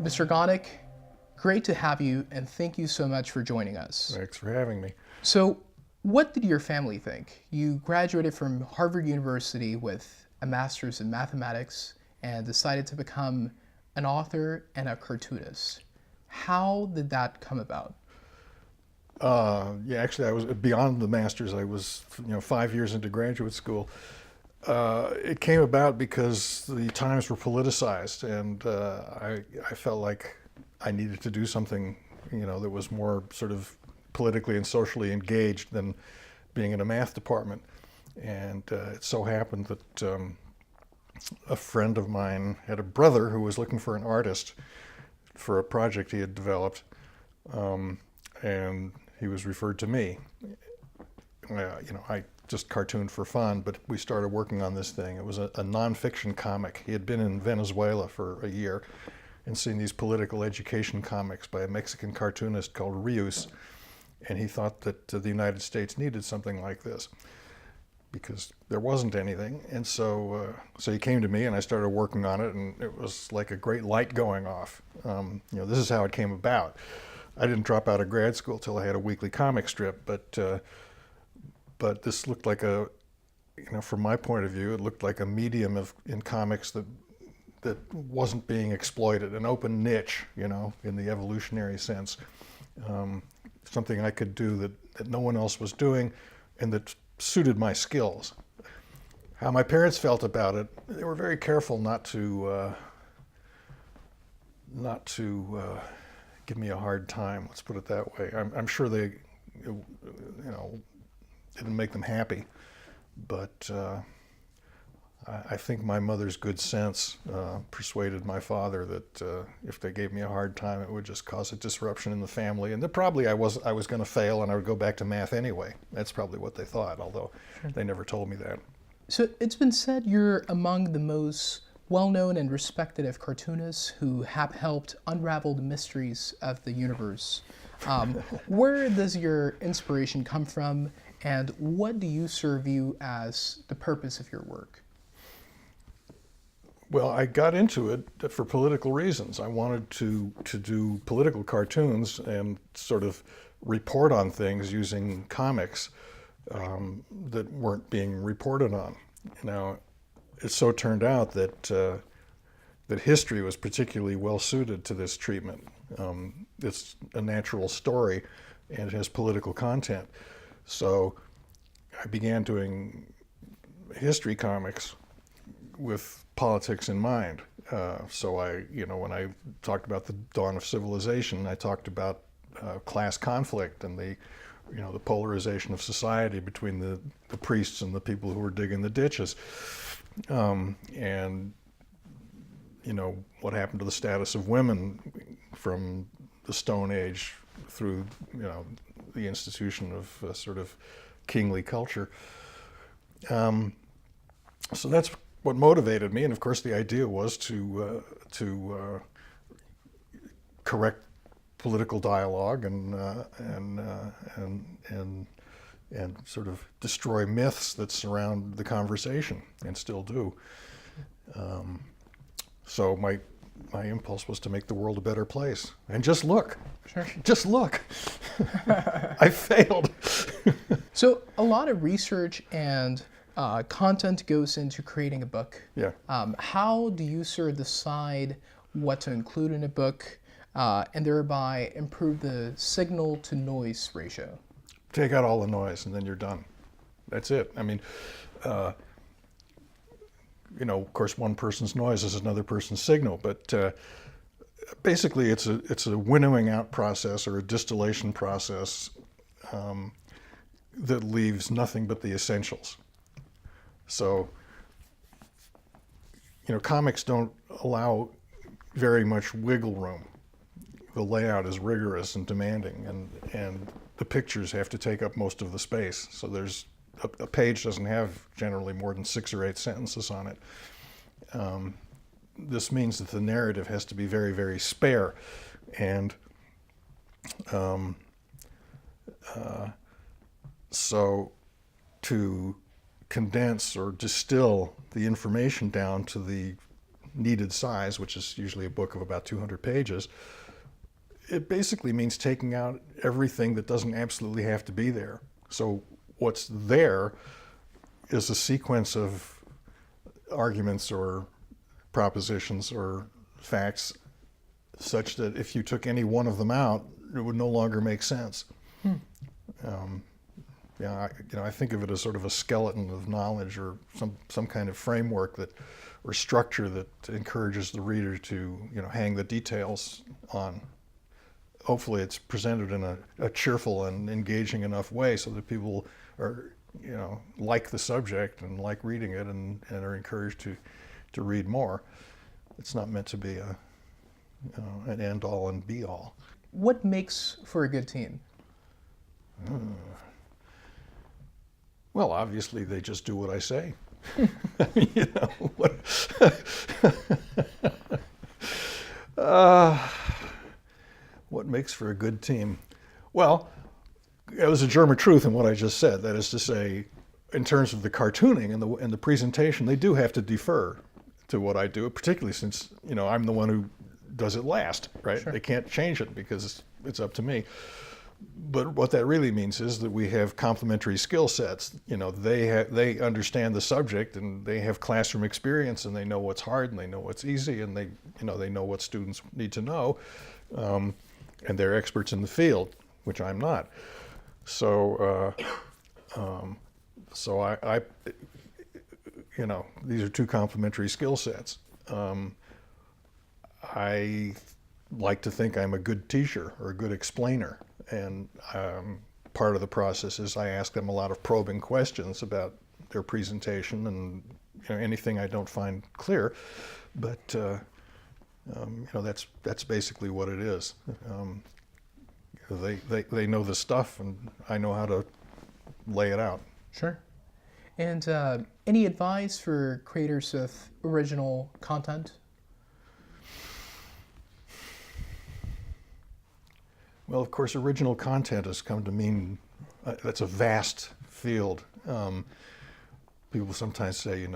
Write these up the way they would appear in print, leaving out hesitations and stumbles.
Mr. Gonick, great to have you, and thank you so much for joining us. Thanks for having me. So, what did your family think? You graduated from Harvard University with a master's in mathematics and decided to become an author and a cartoonist. How did that come about? Yeah, actually, I was beyond the master's. I was, 5 years into graduate school. It came about because the times were politicized, and I felt like I needed to do something, that was more sort of politically and socially engaged than being in a math department. And it so happened that a friend of mine had a brother who was looking for an artist for a project he had developed, and he was referred to me. I just cartooned for fun, but we started working on this thing. It was a nonfiction comic. He had been in Venezuela for a year and seen these political education comics by a Mexican cartoonist called Rius, and he thought that the United States needed something like this because there wasn't anything. And so he came to me, and I started working on it, and it was like a great light going off. This is how it came about. I didn't drop out of grad school till I had a weekly comic strip, but this looked like from my point of view, it looked like a medium in comics that wasn't being exploited, an open niche, in the evolutionary sense. Something I could do that no one else was doing and that suited my skills. How my parents felt about it, they were very careful not to give me a hard time, let's put it that way. I'm sure they, didn't make them happy, but I think my mother's good sense persuaded my father that if they gave me a hard time, it would just cause a disruption in the family, and that probably I was going to fail and I would go back to math anyway. That's probably what they thought, although they never told me that. So it's been said you're among the most well-known and respected of cartoonists who have helped unravel the mysteries of the universe. Where does your inspiration come from, and what do you view as the purpose of your work? Well, I got into it for political reasons. I wanted to do political cartoons and sort of report on things using comics that weren't being reported on. Now, it so turned out that history was particularly well suited to this treatment. It's a natural story, and it has political content. So I began doing history comics with politics in mind. So when I talked about the dawn of civilization, I talked about class conflict and the polarization of society between the priests and the people who were digging the ditches. And what happened to the status of women from the Stone Age through the institution of sort of kingly culture. So that's what motivated me, and of course the idea was to correct political dialogue and sort of destroy myths that surround the conversation and still do. So my impulse was to make the world a better place. And just look. Sure. Just look. I failed. So a lot of research and content goes into creating a book. Yeah. How do you decide what to include in a book and thereby improve the signal to noise ratio? Take out all the noise and then you're done. That's it. I mean, of course, one person's noise is another person's signal, but basically it's a winnowing out process or a distillation process that leaves nothing but the essentials. So, comics don't allow very much wiggle room. The layout is rigorous and demanding, and the pictures have to take up most of the space. So there's a page doesn't have generally more than 6 or 8 sentences on it. This means that the narrative has to be very, very spare, and so to condense or distill the information down to the needed size, which is usually a book of about 200 pages, it basically means taking out everything that doesn't absolutely have to be there. So what's there is a sequence of arguments or propositions or facts such that if you took any one of them out, it would no longer make sense. I think of it as sort of a skeleton of knowledge, or some kind of framework or structure that encourages the reader to hang the details on. Hopefully it's presented in a cheerful and engaging enough way so that people are like the subject and like reading it and are encouraged to read more. It's not meant to be an end all and be all. What makes for a good team? Well, obviously they just do what I say. What makes for a good team? Well, it was a germ of truth in what I just said. That is to say, in terms of the cartooning and the presentation, they do have to defer to what I do, particularly since I'm the one who does it last, right? Sure. They can't change it because it's up to me. But what that really means is that we have complementary skill sets. They understand the subject and they have classroom experience and they know what's hard and they know what's easy and they know what students need to know, and they're experts in the field, which I'm not. So, I these are two complementary skill sets. I like to think I'm a good teacher or a good explainer. And part of the process is I ask them a lot of probing questions about their presentation and anything I don't find clear. But that's basically what it is. They know the stuff, and I know how to lay it out. Sure. And any advice for creators of original content? Well, of course, original content has come to mean that's a vast field. People sometimes say,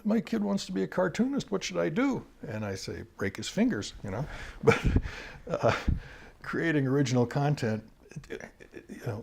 my kid wants to be a cartoonist. What should I do? And I say, break his fingers, But creating original content,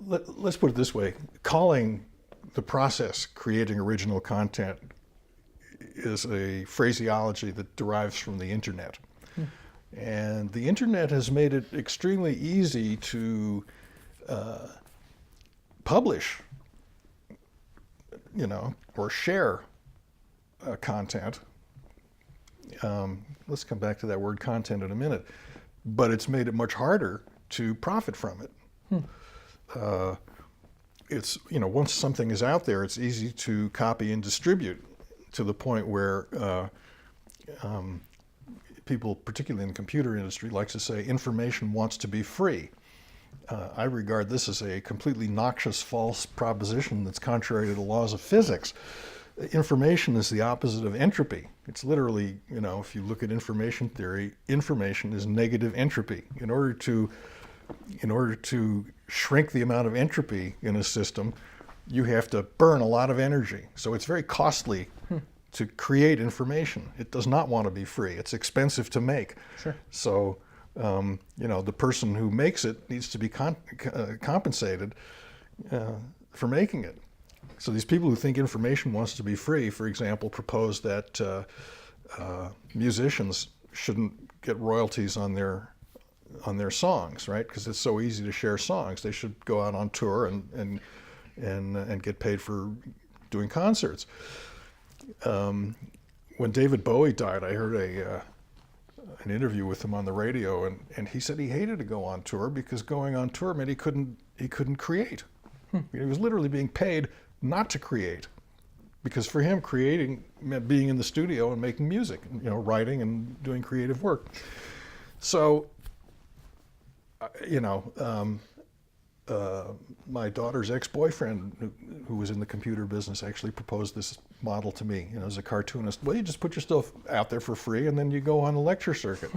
let's put it this way. Calling the process creating original content is a phraseology that derives from the internet. And the internet has made it extremely easy to publish, or share content. Let's come back to that word content in a minute. But it's made it much harder to profit from it. It's, once something is out there, it's easy to copy and distribute to the point where people, particularly in the computer industry, like to say information wants to be free. I regard this as a completely noxious, false proposition that's contrary to the laws of physics. Information is the opposite of entropy. It's literally, if you look at information theory, information is negative entropy. In order to shrink the amount of entropy in a system, you have to burn a lot of energy. So it's very costly to create information. It does not want to be free. It's expensive to make. Sure. So, the person who makes it needs to be compensated for making it. So these people who think information wants to be free, for example, propose that musicians shouldn't get royalties on their songs, right? Because it's so easy to share songs. They should go out on tour and get paid for doing concerts. When David Bowie died, I heard an interview with him on the radio, and he said he hated to go on tour because going on tour meant he couldn't create. He was literally being paid not to create, because for him creating meant being in the studio and making music, writing and doing creative work. So, my daughter's ex-boyfriend, who was in the computer business, actually proposed this model to me, as a cartoonist. Well, you just put your stuff out there for free, and then you go on a lecture circuit,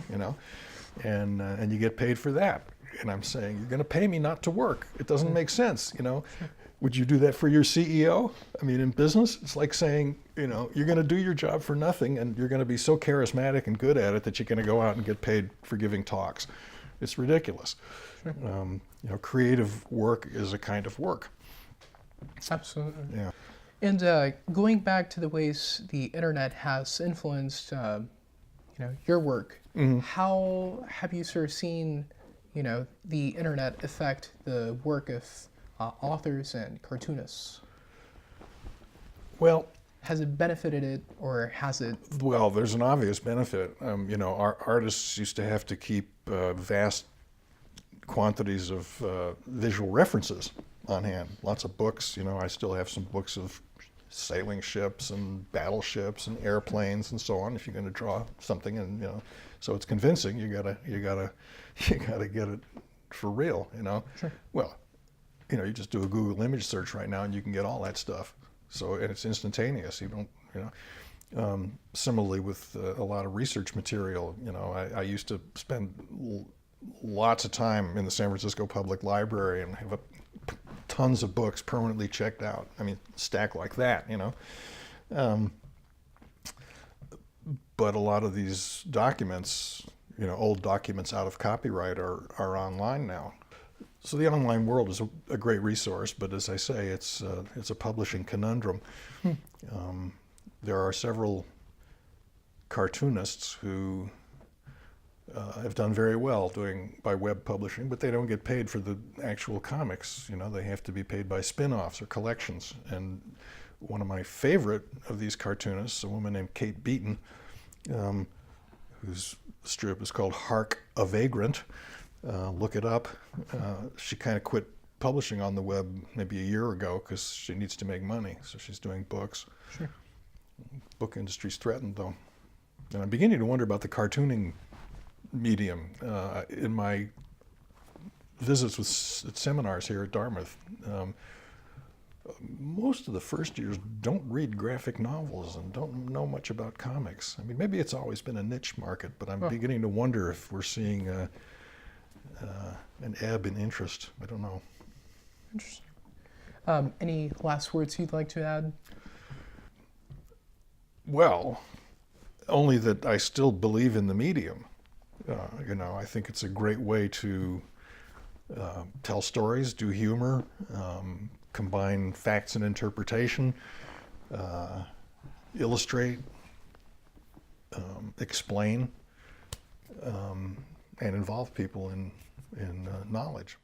and you get paid for that. And I'm saying, you're going to pay me not to work. It doesn't make sense, Would you do that for your CEO? I mean, in business, it's like saying, you're going to do your job for nothing, and you're going to be so charismatic and good at it that you're going to go out and get paid for giving talks. It's ridiculous. Sure. Creative work is a kind of work. Absolutely. Yeah. And going back to the ways the internet has influenced, your work, how have you sort of seen, the internet affect the work of authors and cartoonists? Well, has it benefited it, or has it? Well, there's an obvious benefit. Our artists used to have to keep vast quantities of visual references on hand. Lots of books. I still have some books of sailing ships and battleships and airplanes and so on. If you're going to draw something, and so it's convincing. You gotta get it for real. Sure. Well, you just do a Google image search right now, and you can get all that stuff. So, and it's instantaneous. You don't, similarly with a lot of research material, I used to spend lots of time in the San Francisco Public Library and have tons of books permanently checked out. I mean, stack like that, But a lot of these documents, old documents out of copyright are online now. So the online world is a great resource, but as I say, it's a publishing conundrum. There are several cartoonists who have done very well by web publishing, but they don't get paid for the actual comics. They have to be paid by spin-offs or collections. And one of my favorite of these cartoonists, a woman named Kate Beaton, whose strip is called Hark! A Vagrant. Look it up. She kind of quit publishing on the web maybe a year ago because she needs to make money, so she's doing books. Sure. Book industry's threatened, though. And I'm beginning to wonder about the cartooning medium. In my visits at seminars here at Dartmouth, most of the first years don't read graphic novels and don't know much about comics. I mean, maybe it's always been a niche market, but I'm beginning to wonder if we're seeing an ebb in interest. I don't know. Interesting. Any last words you'd like to add? Well, only that I still believe in the medium. I think it's a great way to tell stories, do humor, combine facts and interpretation, illustrate, explain, and involve people in knowledge.